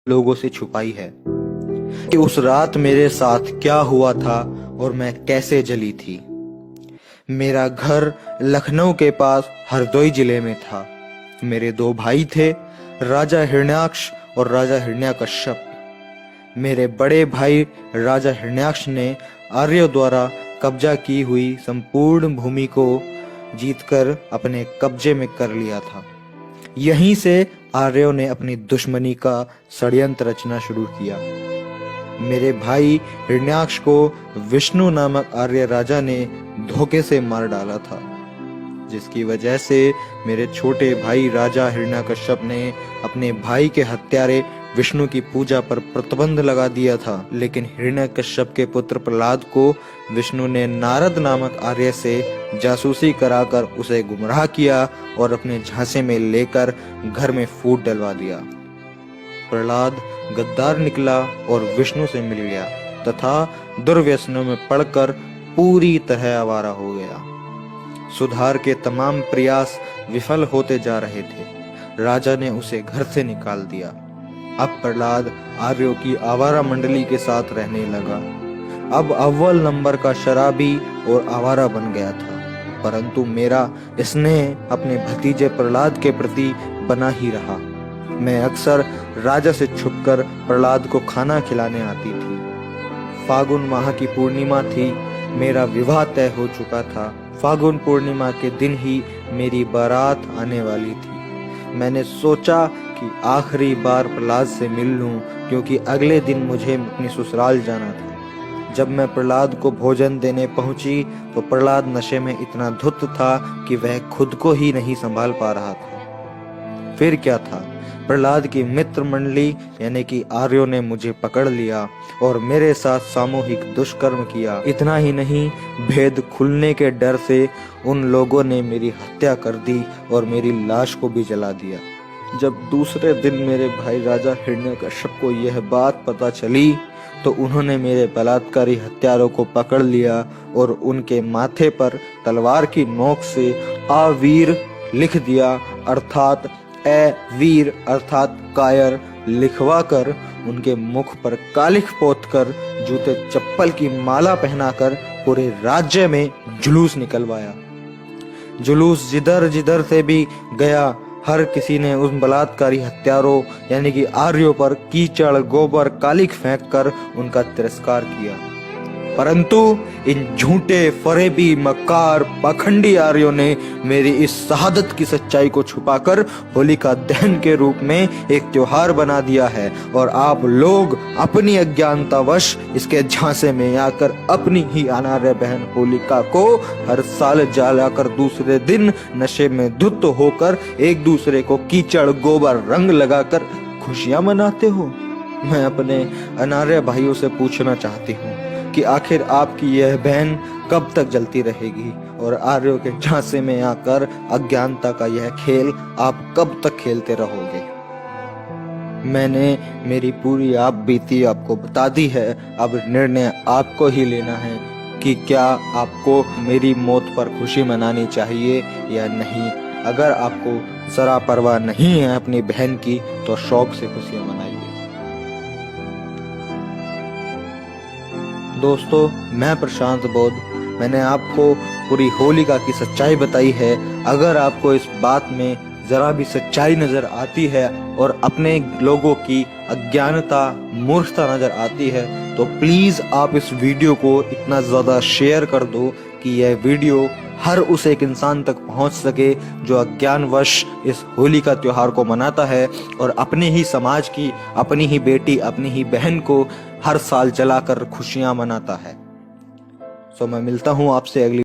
लोगों से छुपाई है कि उस रात मेरे साथ क्या हुआ था और मैं कैसे जली थी। मेरा घर लखनऊ के पास हरदोई जिले में था। मेरे दो भाई थे, राजा हिरण्याक्ष और राजा हिरण्यकश्यप। मेरे बड़े भाई राजा हिरण्याक्ष ने आर्यों द्वारा कब्जा की हुई संपूर्ण भूमि को जीतकर अपने कब्जे में कर लिया था। यहीं से आर्यों ने अपनी दुश्मनी का षड्यंत्र रचना शुरू किया। मेरे भाई हिरण्याक्ष को विष्णु नामक आर्य राजा ने धोखे से मार डाला था, जिसकी वजह से मेरे छोटे भाई राजा हिरण्यकश्यप ने अपने भाई के हत्यारे विष्णु की पूजा पर प्रतिबंध लगा दिया था। लेकिन हिरण्यकश्यप के पुत्र प्रहलाद को विष्णु ने नारद नामक आर्य से जासूसी कराकर उसे गुमराह किया और अपने झांसे में लेकर घर में फूट डलवा दिया। प्रहलाद गद्दार निकला और विष्णु से मिल गया तथा दुर्व्यसनों में पड़कर पूरी तरह आवारा हो गया। सुधार के तमाम प्रयास विफल होते जा रहे थे। राजा ने उसे घर से निकाल दिया। अब प्रहलाद आर्यों की आवारा मंडली के साथ रहने लगा। अब अव्वल नंबर का शराबी और आवारा बन गया था, परंतु मेरा स्नेह अपने भतीजे प्रहलाद के प्रति बना ही रहा। मैं अक्सर राजा से छुपकर प्रहलाद को खाना खिलाने आती थी। फागुन माह की पूर्णिमा थी। मेरा विवाह तय हो चुका था। फागुन पूर्णिमा के दिन ही मेरी बारात आने वाली थी। मैंने सोचा कि आखिरी बार प्रहलाद से मिल लूं, क्योंकि अगले दिन मुझे अपनी ससुराल जाना था। जब मैं प्रहलाद को भोजन देने पहुंची तो प्रहलाद नशे में इतना धुत था कि वह खुद को ही नहीं संभाल पा रहा था। फिर क्या था, प्रहलाद की मित्र मंडली यानी कि आर्यों ने मुझे पकड़ लिया और मेरे साथ सामूहिक दुष्कर्म किया। इतना ही नहीं, भेद खुलने के डर से उन लोगों ने मेरी हत्या कर दी और मेरी लाश को भी जला दिया। जब दूसरे दिन मेरे भाई राजा हिरण्यकश्यप को यह बात पता चली तो उन्होंने मेरे बलात्कारी हत्यारों को पकड़ लिया और उनके माथे पर तलवार की नोक से आवीर लिख दिया, अर्थात ए वीर अर्थात कायर लिखवाकर उनके मुख पर कालिख पोतकर जूते चप्पल की माला पहनाकर पूरे राज्य में जुलूस निकलवाया। जुलूस जिधर जिधर से भी गया, हर किसी ने उन बलात्कारी हत्यारों यानी कि आर्यों पर कीचड़ गोबर कालिख फेंककर उनका तिरस्कार किया। परंतु इन झूठे फरेबी मक्कार पाखंडी आर्यों ने मेरी इस शहादत की सच्चाई को छुपाकर होलिका दहन के रूप में एक त्योहार बना दिया है और आप लोग अपनी अज्ञानतावश इसके झांसे में आकर अपनी ही अनार्य बहन होलिका को हर साल जलाकर दूसरे दिन नशे में धुत होकर एक दूसरे को कीचड़ गोबर रंग लगाकर खुशियां मनाते हो। मैं अपने अनार्य भाइयों से पूछना चाहती हूँ कि आखिर आपकी यह बहन कब तक जलती रहेगी और आर्यों के झांसे में आकर अज्ञानता का यह खेल आप कब तक खेलते रहोगे। मैंने मेरी पूरी आप बीती आपको बता दी है। अब निर्णय आपको ही लेना है कि क्या आपको मेरी मौत पर खुशी मनानी चाहिए या नहीं। अगर आपको जरा परवाह नहीं है अपनी बहन की तो शौक से खुशियां मनाइए। दोस्तों, मैं प्रशांत बोध, मैंने आपको पूरी होलिका की सच्चाई बताई है। अगर आपको इस बात में जरा भी सच्चाई नजर आती है और अपने लोगों की अज्ञानता मूर्खता नजर आती है तो प्लीज आप इस वीडियो को इतना ज्यादा शेयर कर दो कि यह वीडियो हर उस एक इंसान तक पहुंच सके जो अज्ञानवश इस होली का त्योहार को मनाता है और अपने ही समाज की, अपनी ही बेटी, अपनी ही बहन को हर साल जलाकर खुशियां मनाता है। मैं मिलता हूं आपसे अगली